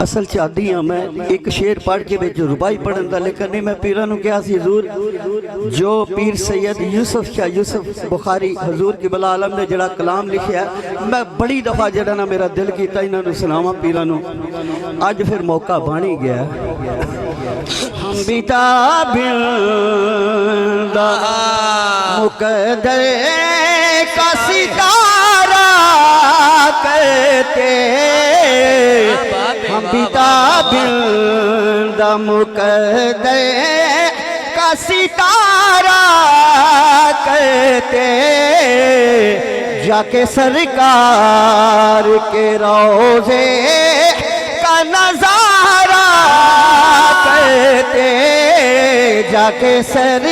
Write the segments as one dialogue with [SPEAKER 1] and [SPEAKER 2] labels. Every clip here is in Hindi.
[SPEAKER 1] असल चाहती हाँ मैं एक शेर पढ़ के बिच रुबाई पढ़न का, लेकिन नहीं मैं पीर नूं कहा सी हजूर जो पीर सैयद यूसुफ शाह यूसुफ बुखारी हजूर की बला आलम ने जड़ा कलाम लिखा मैं बड़ी दफ़ा जड़ा ना मेरा दिल किया इन्होंने सुनावा पीर नूं, अज फिर मौका बन ही गया। हम बीता बिंदा मुकद्दर का सितारा कहते, हम बीता बिंदा मुकद्दर का सितारा कहते, जाके सरकार के रोज़े का नजारा कहते, जाके सरकार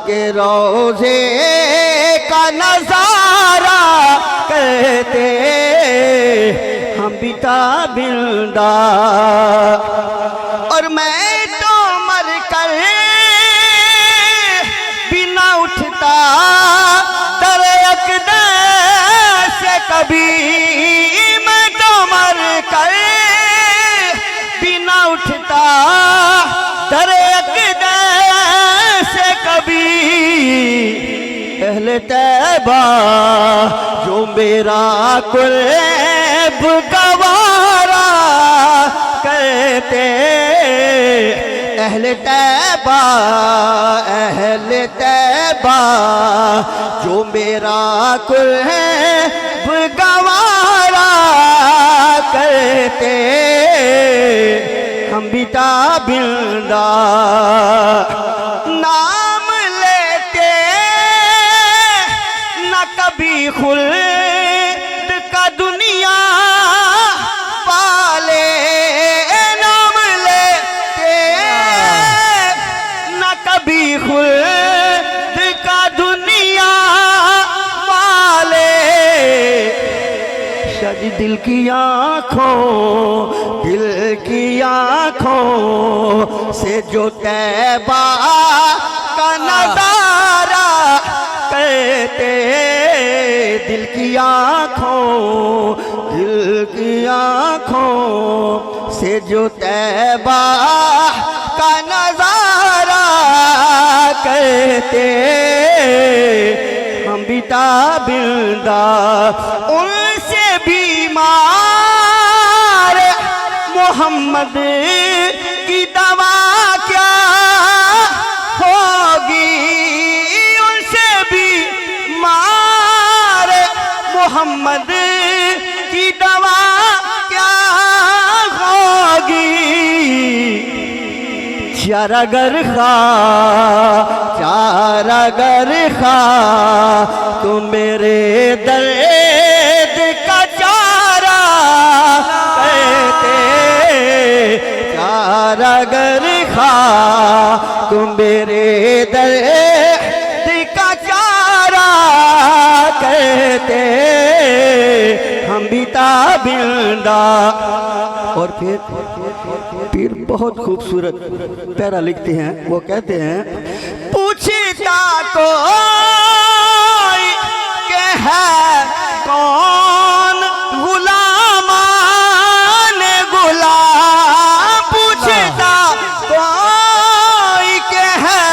[SPEAKER 1] के रोज़े का नजारा कहते, हम बीता बिंदा। और मैं तो मर कर बिना उठता दर अक़दस से कभी, मैं तो मर कर बिना उठता दर अक़दस से कभी, अहले तैबा जो मेरा कुर्ब गवारा कहते, अहले तैबा जो मेरा कुर्ब गवारा कहते, हम बीता बिंदा। नाम लेते न कभी खुल्द का दुनिया वाले, नाम लेते न कभी खुल्द का दुनिया वाले, शायद दिल की आँखों से जो तैबा का नजारा कहते, दिल की आँखों से जो तैबा का नजारा कहते, हम बीता बिंदा। उनसे बीमार मोहम्मद की दवा क्या होगी, उनसे बीमार मोहम्मद की दवा क्या होगी, चारागर खा तो मेरे दर्द का चारा कहते, चारागर खा तो मेरे दर्द का चारा कहते, हम बीता बिंदा। और फिर पीर बहुत खूबसूरत पैरा लिखते हैं, वो कहते हैं पूछता कोई के है कौन गुलामान गुलाम, पूछता कोई के है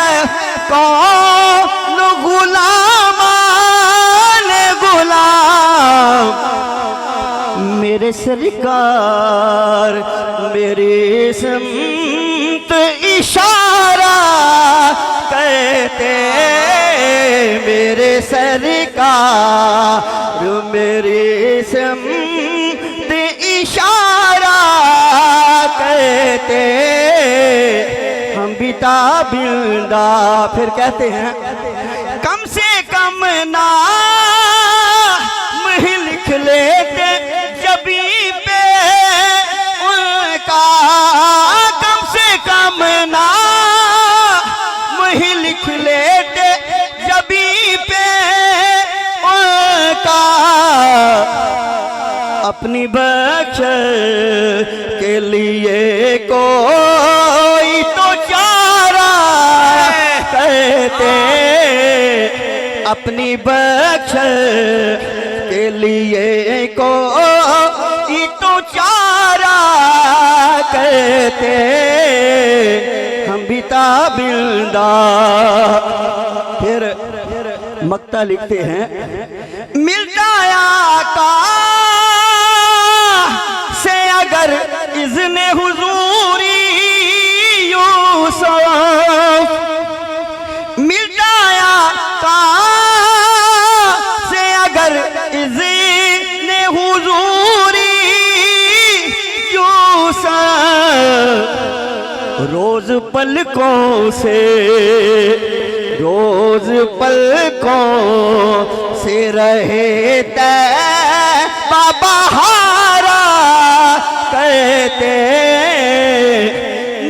[SPEAKER 1] कौन गुलामान गुलाम, मेरे सरकार मेरे समत इशारा कहते, मेरे सरकार मेरे समत इशारा कहते, हम बीता बिंदा। फिर कहते हैं कम से कम नाम ही लिख लेते जबी पे उनका, कम से कम नाम ही लिख लेते जबी पे उनका, अपनी बख्श के लिए कोई तो चारा कहते, अपनी बख्श के के लिए को तो चारा कहते हम भी ताबिंदा। फिर मक्ता लिखते हैं, मिलता आका से अगर इज़्ने हुजूरी यूसुफ, मिलता आका से अगर इज़्ने हुजूरी यूसुफ, रोज पलकों से रहे बाबा हारा कहते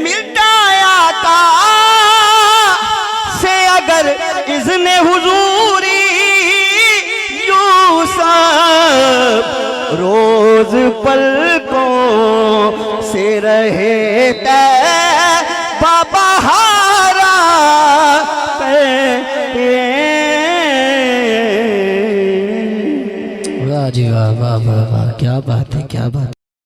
[SPEAKER 1] मिलता आका से अगर इज़्ने हुजूरी यूसुफ, रोज पलकों से रहे बाबा हारा
[SPEAKER 2] वाह जी वाह, वाह वाह वाह, क्या बात है, क्या बात।